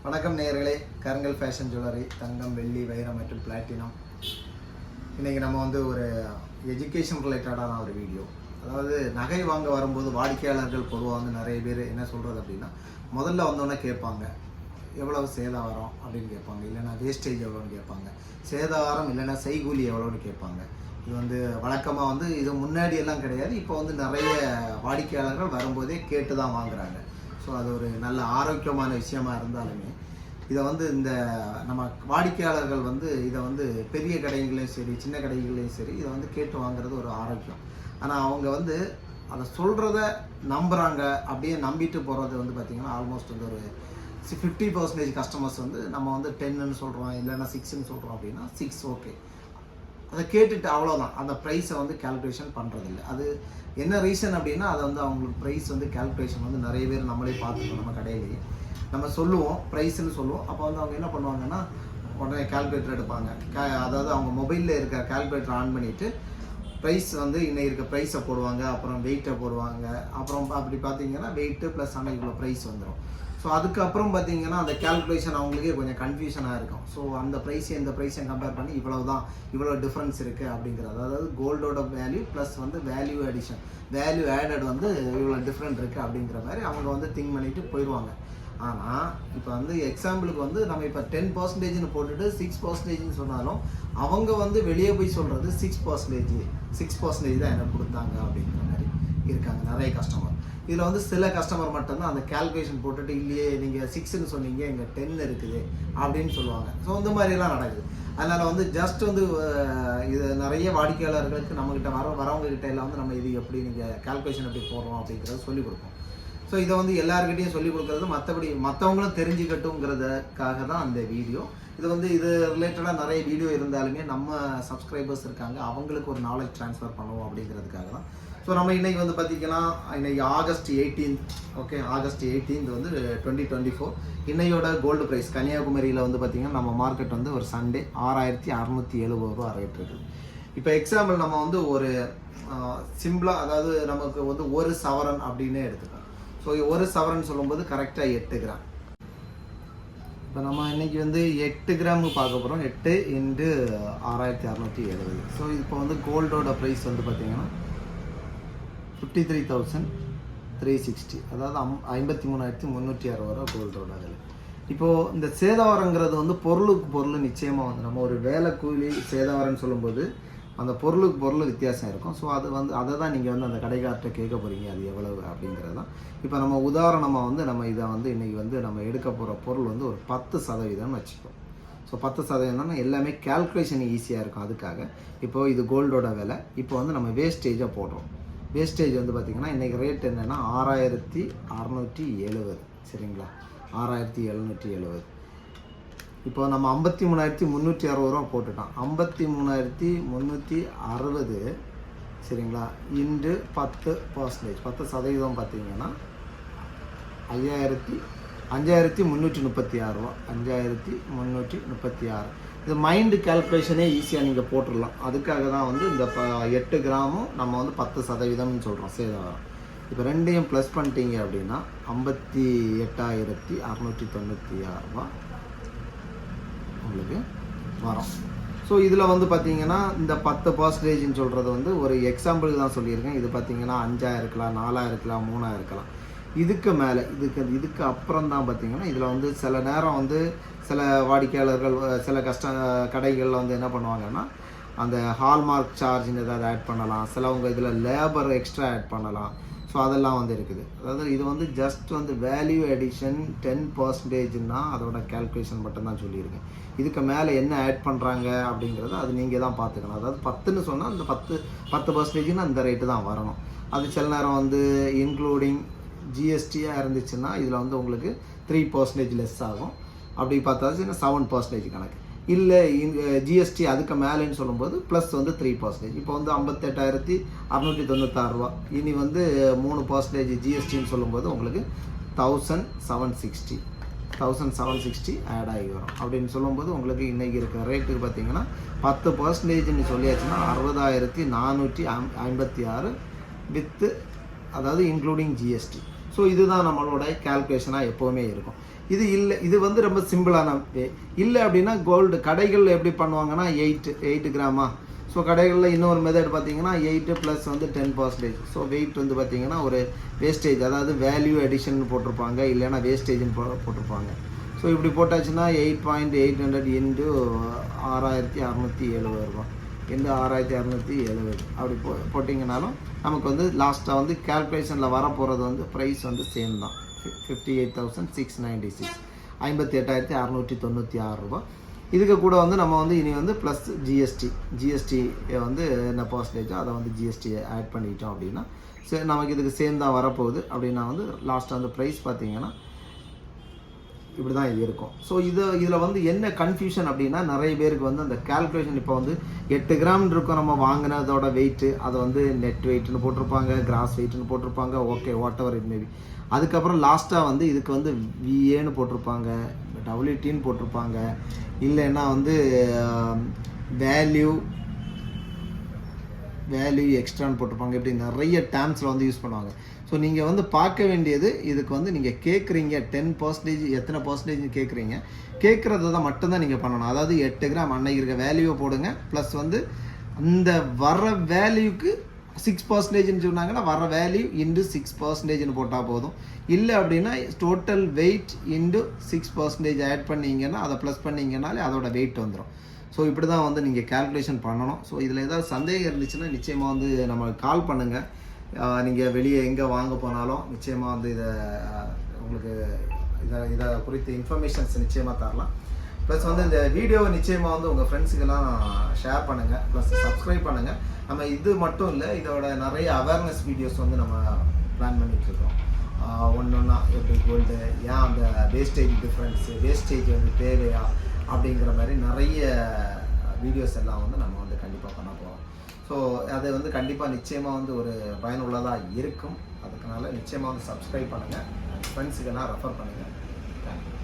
வணக்கம் நேயர்களே, கருங்கல் ஃபேஷன் ஜுவல்லரி தங்கம், வெள்ளி, வைரம் மற்றும் பிளாட்டினம். இன்றைக்கி நம்ம வந்து ஒரு எஜுகேஷன் ரிலேட்டடான ஒரு வீடியோ. அதாவது நகை வாங்க வரும்போது வாடிக்கையாளர்கள் பொதுவாக வந்து நிறைய பேர் என்ன சொல்கிறது அப்படின்னா, முதல்ல வந்தோடனே கேட்பாங்க எவ்வளவு சேதாரம் அப்படின்னு கேட்பாங்க, இல்லைன்னா வேஸ்டேஜ் எவ்வளோன்னு கேட்பாங்க, சேதாரம் இல்லைன்னா செய்கூலி எவ்வளோன்னு கேட்பாங்க. இது வந்து வழக்கமாக வந்து இது முன்னாடி எல்லாம் கிடையாது. இப்போ வந்து நிறைய வாடிக்கையாளர்கள் வரும்போதே கேட்டு தான் வாங்குகிறாங்க. ஸோ அது ஒரு நல்ல ஆரோக்கியமான விஷயமா இருந்தாலுமே இதை வந்து இந்த நம்ம வாடிக்கையாளர்கள் வந்து இதை வந்து பெரிய கடைகளையும் சரி சின்ன கடைகளையும் சரி இதை வந்து கேட்டு வாங்குறது ஒரு ஆரோக்கியம். ஆனால் அவங்க வந்து அதை சொல்கிறத நம்புகிறாங்க. அப்படியே நம்பிட்டு போகிறது வந்து பார்த்திங்கன்னா ஆல்மோஸ்ட் வந்து ஒரு 50% கஸ்டமர்ஸ் வந்து நம்ம வந்து 10ன்னு சொல்கிறோம், இல்லைன்னா 6ன்னு சொல்கிறோம் அப்படின்னா 6 ஓகே, அதை கேட்டுட்டு அவ்வளோதான். அந்த ப்ரைஸை வந்து கால்குலேஷன் பண்ணுறதில்ல. அது என்ன ரீசன் அப்படின்னா, அதை வந்து அவங்களுக்கு ப்ரைஸ் வந்து கால்குலேஷன் வந்து நிறைய பேர் நம்மளே பார்த்துக்கணும். நம்ம கடையிலேயே நம்ம சொல்லுவோம், ப்ரைஸ்ன்னு சொல்லுவோம். அப்போ வந்து அவங்க என்ன பண்ணுவாங்கன்னா, உடனே கால்குலேட்டர் எடுப்பாங்க. அதாவது அவங்க மொபைலில் இருக்கிற கால்குலேட்டர் ஆன் பண்ணிவிட்டு ப்ரைஸ் வந்து இன்னைக்கு இருக்க ப்ரைஸை போடுவாங்க, அப்புறம் வெயிட்டை போடுவாங்க. அப்புறம் அப்படி பார்த்தீங்கன்னா வெயிட்டு ப்ளஸ் ஆனால் இவ்வளோ ப்ரைஸ் வந்துடும். ஸோ அதுக்கப்புறம் பார்த்தீங்கன்னா அந்த கேல்குலேஷன் அவங்களுக்கே கொஞ்சம் கன்ஃபியூஷனாக இருக்கும். ஸோ அந்த ப்ரைஸையும் இந்த ப்ரைஸையும் கம்பேர் பண்ணி இவ்வளோ டிஃப்ரென்ஸ் இருக்குது அப்படிங்கிறது. அதாவது கோல்டோட வேல்யூ ப்ளஸ் வந்து வேல்யூ அடிஷன், வேல்யூ ஆடட் வந்து இவ்வளோ டிஃப்ரெண்ட் இருக்குது அப்படிங்கிற மாதிரி அவங்க வந்து திங்க் பண்ணிவிட்டு போயிடுவாங்க. ஆனால் இப்போ வந்து எக்ஸாம்பிளுக்கு வந்து நம்ம இப்போ 10%ன்னு போட்டுட்டு 6%ன்னு சொன்னாலும் அவங்க வந்து வெளியே போய் சொல்கிறது 6% தான் எனக்கு கொடுத்தாங்க அப்படிங்கிற மாதிரி இருக்காங்க நிறைய கஸ்டமர். இதில் வந்து சில கஸ்டமர் மட்டும்தான் அந்த கால்குலேஷன் போட்டுட்டு இல்லையே நீங்கள் 6ன்னு சொன்னீங்க, இங்கே 10 இருக்குது அப்படின்னு சொல்லுவாங்க. ஸோ இந்த மாதிரிலாம் நடக்குது. அதனால் வந்து ஜஸ்ட் வந்து இது நிறைய வாடிக்கையாளர்களுக்கு நம்மக்கிட்ட வரவங்ககிட்ட எல்லாம் வந்து நம்ம இது எப்படி நீங்கள் கால்குலேஷன் எப்படி போடுறோம் அப்படிங்கிறத சொல்லிக் கொடுப்போம். ஸோ இதை வந்து எல்லாருக்கிட்டையும் சொல்லிக் கொடுக்குறது மற்றபடி மற்றவங்களும் தெரிஞ்சுக்கட்டுங்கிறதுக்காக தான் அந்த வீடியோ. இது வந்து இது ரிலேட்டடாக நிறைய வீடியோ இருந்தாலுமே நம்ம சப்ஸ்கிரைபர்ஸ் இருக்காங்க, அவங்களுக்கு ஒரு நாலேஜ் ட்ரான்ஸ்ஃபர் பண்ணுவோம் அப்படிங்கிறதுக்காக தான். ஸோ நம்ம இன்றைக்கி வந்து பார்த்திங்கன்னா இன்றைக்கி ஆகஸ்ட் 18 ஓகே, ஆகஸ்ட் 18 வந்து 2024. இன்னையோட கோல்டு ப்ரைஸ் கன்னியாகுமரியில் வந்து பார்த்திங்கன்னா நம்ம மார்க்கெட் வந்து ஒரு சண்டே 6670 ரூபா ரேட் இருக்குது. இப்போ எக்ஸாம்பிள் நம்ம வந்து ஒரு சிம்பிளாக, அதாவது நமக்கு வந்து ஒரு சவரன் அப்படின்னே எடுத்துக்கோம். ஸோ ஒரு சவரன் சொல்லும்போது கரெக்டாக 8 கிராம். இப்போ நம்ம இன்றைக்கி வந்து 8 கிராமு பார்க்க போகிறோம். 8 × 6670. ஸோ இப்போ வந்து கோல்டோட ப்ரைஸ் வந்து பார்த்திங்கன்னா 53,360, அதாவது 53,360 ரூபா கோல்டோட விலை. இப்போது இந்த சேதாரங்கிறது வந்து பொருளுக்கு பொருள் நிச்சயமாக வந்து நம்ம ஒரு வேலை கூலி சேதாரம்னு சொல்லும்போது அந்த பொருளுக்கு பொருள் வித்தியாசம் இருக்கும். ஸோ அது வந்து அதை தான் நீங்கள் வந்து அந்த கடைக்கார்ட்ட கேட்க போகிறீங்க, அது எவ்வளவு அப்படிங்கிறது தான். இப்போ நம்ம உதாரணமாக வந்து நம்ம இதை வந்து இன்றைக்கி வந்து நம்ம எடுக்க போகிற பொருள் வந்து ஒரு 10% வச்சுப்போம். ஸோ 10% எல்லாமே கால்குலேஷன் ஈஸியாக இருக்கும். அதுக்காக இப்போது இது கோல்டோட விலை. இப்போ வந்து நம்ம வேஸ்டேஜை போடுறோம். வேஸ்டேஜ் வந்து பார்த்திங்கன்னா இன்றைக்கி ரேட் என்னென்னா 6670, சரிங்களா, 6770. இப்போ நம்ம 53,360 ரூபா போட்டுட்டோம். 53,360, சரிங்களா, இன்று 10%, 10% பார்த்திங்கன்னா 5,336 ரூபா, 5,336. இது மைண்டு கால்குலேஷனே ஈஸியாக நீங்கள் போட்டுடலாம். அதுக்காக தான் வந்து இந்த 8 கிராமும் நம்ம வந்து 10%ன்னு சொல்கிறோம் சேதாரம். இப்போ ரெண்டையும் ப்ளஸ் பண்ணிட்டீங்க அப்படின்னா 58,696 ரூபா உங்களுக்கு வரும். ஸோ இதில் வந்து பார்த்திங்கன்னா இந்த 10%ன்னு சொல்கிறது வந்து ஒரு எக்ஸாம்பிளுக்கு தான் சொல்லியிருக்கேன். இது பார்த்திங்கன்னா 5,000 இருக்கலாம், 4,000 இருக்கலாம், 3,000 இருக்கலாம். இதுக்கு மேலே இதுக்கு அப்புறம் தான் பார்த்திங்கன்னா இதில் வந்து சில நேரம் வந்து சில வாடிக்கையாளர்கள் சில கடைகளில் வந்து என்ன பண்ணுவாங்கன்னா அந்த ஹால்மார்க் சார்ஜ்னு ஏதாவது ஆட் பண்ணலாம், சிலவங்க இதில் லேபர் எக்ஸ்ட்ரா ஆட் பண்ணலாம். ஸோ அதெல்லாம் வந்து இருக்குது. அதாவது இது வந்து ஜஸ்ட் வந்து வேல்யூ அடிஷன் 10%ன்னா அதோட கால்குலேஷன் மட்டும்தான் சொல்லியிருக்கேன். இதுக்கு மேலே என்ன ஆட் பண்ணுறாங்க அப்படிங்கிறத அது நீங்கள் தான் பார்த்துக்கணும். அதாவது 10ன்னு சொன்னால் அந்த 10% அந்த ரேட்டு தான் வரணும். அது சில நேரம் வந்து இன்க்ளூடிங் ஜிஎஸ்டியாக இருந்துச்சுன்னா இதில் வந்து உங்களுக்கு 3% லெஸ் ஆகும். அப்படி பார்த்தாச்சுன்னா 7% கணக்கு. இல்லை ஜிஎஸ்டி அதுக்கு மேலேன்னு சொல்லும்போது ப்ளஸ் வந்து 3%. இப்போ வந்து 58,696 ரூபா. இனி வந்து 3% ஜிஎஸ்டின்னு சொல்லும்போது உங்களுக்கு 1,760 ஆட் ஆகி வரும். அப்படின்னு சொல்லும்போது உங்களுக்கு இன்றைக்கி இருக்கிற ரேட்டுக்கு பார்த்திங்கன்னா 10%ன்னு சொல்லியாச்சுன்னா 60,456 வித்து, அதாவது இன்க்ளூடிங் ஜிஎஸ்டி. ஸோ இதுதான் நம்மளோட கால்குலேஷனாக எப்போவுமே இருக்கும். இது இல்லை, இது வந்து ரொம்ப சிம்பிளான வே. இல்லை அப்படின்னா கோல்டு கடைகளில் எப்படி பண்ணுவாங்கன்னா 8 கிராமா. ஸோ கடைகளில் இன்னொரு மெத்தட் பார்த்தீங்கன்னா 8 ப்ளஸ் வந்து 10%. ஸோ வெயிட் வந்து பார்த்தீங்கன்னா ஒரு வேஸ்டேஜ், அதாவது வேல்யூ அடிஷன் போட்டிருப்பாங்க, இல்லைன்னா வேஸ்டேஜ்னு போட்டிருப்பாங்க. ஸோ இப்படி போட்டாச்சுன்னா 8.800 இன்ட்டு 6670 ரூபா இன்ட்டு 6670 அப்படி போட்டிங்கனாலும் நமக்கு வந்து லாஸ்ட்டாக வந்து கால்குலேஷனில் வரப்போகிறது வந்து ப்ரைஸ் வந்து சேம் தான், 58,696, 58,696 ரூபா. இதுக்கு கூட வந்து நம்ம வந்து இனி வந்து ப்ளஸ் ஜிஎஸ்டி வந்து என்ன பர்சன்டேஜோ அதை வந்து ஜிஎஸ்டி ஆட் பண்ணிக்கிட்டோம் அப்படின்னா சரி நமக்கு இதுக்கு சேம் தான் வரப்போகுது. அப்படின்னா வந்து லாஸ்ட்டாக வந்து ப்ரைஸ் பார்த்தீங்கன்னா இப்படி தான் இது இருக்கும். ஸோ இதில் வந்து என்ன கன்ஃபியூஷன் அப்படின்னா, நிறைய பேருக்கு வந்து அந்த கால்குலேஷன் இப்போ வந்து 8 கிராம் இருக்கும் நம்ம வாங்கினதோட வெயிட்டு, அதை வந்து நெட் வெயிட்னு போட்டிருப்பாங்க, கிராஸ் வெயிட்னு போட்டிருப்பாங்க, okay what ever it maybe. அதுக்கப்புறம் லாஸ்ட்டாக வந்து இதுக்கு வந்து விஏன்னு போட்டிருப்பாங்க, டபிள்யூடின்னு போட்டிருப்பாங்க, இல்லைன்னா வந்து வேல்யூ எக்ஸ்ட்ரான்னு போட்டிருப்பாங்க. இப்படி நிறைய டேர்ம்ஸில் வந்து யூஸ் பண்ணுவாங்க. ஸோ நீங்கள் வந்து பார்க்க வேண்டியது, இதுக்கு வந்து நீங்கள் கேட்குறீங்க 10% எத்தனை பர்சன்டேஜ்னு கேட்குறத தான் மட்டும்தான் நீங்கள் பண்ணணும். அதாவது 8 கிராம் அன்னைக்கு இருக்க வேல்யூவை போடுங்க, ப்ளஸ் வந்து அந்த வர வேல்யூக்கு 6%ன்னு சொன்னாங்கன்னா வர வேல்யூ இன்டு 6%ன்னு போட்டால் போதும். இல்லை அப்படின்னா டோட்டல் வெயிட் இன்டு 6% ஆட் பண்ணிங்கன்னா, அதை ப்ளஸ் பண்ணிங்கனாலே அதோட வெயிட் வந்துடும். ஸோ இப்படி தான் வந்து நீங்கள் கால்குலேஷன் பண்ணணும். ஸோ இதில் ஏதாவது சந்தேகம் இருந்துச்சுன்னா நிச்சயமாக வந்து நம்மளுக்கு கால் பண்ணுங்கள். நீங்கள் வெளியே எங்கே வாங்க போனாலும் நிச்சயமாக வந்து உங்களுக்கு இதை குறித்த இன்ஃபர்மேஷன்ஸ் நிச்சயமாக தரலாம். ப்ளஸ் வந்து இந்த வீடியோவை நிச்சயமாக வந்து உங்கள் ஃப்ரெண்ட்ஸுக்கெல்லாம் ஷேர் பண்ணுங்கள், ப்ளஸ் சப்ஸ்கிரைப் பண்ணுங்கள். நம்ம இது மட்டும் இல்லை, இதோட நிறைய அவேர்னஸ் வீடியோஸ் வந்து நம்ம பிளான் பண்ணிகிட்ருக்கோம். ஒன்றா எப்படி கோல்டு, ஏன் அந்த வேஸ்டேஜ் வந்து தேவையா அப்படிங்கிற மாதிரி நிறைய வீடியோஸ் எல்லாம் வந்து நம்ம வந்து கண்டிப்பாக பண்ண போகிறோம். ஸோ அது வந்து கண்டிப்பாக நிச்சயமாக வந்து ஒரு பயனுள்ளதாக இருக்கும். அதுக்குனால நிச்சயமாக வந்து சப்ஸ்கிரைப் பண்ணுங்கள், ஃப்ரெண்ட்ஸுக்கெல்லாம் ரெஃபர் பண்ணுங்கள். தேங்க்யூ.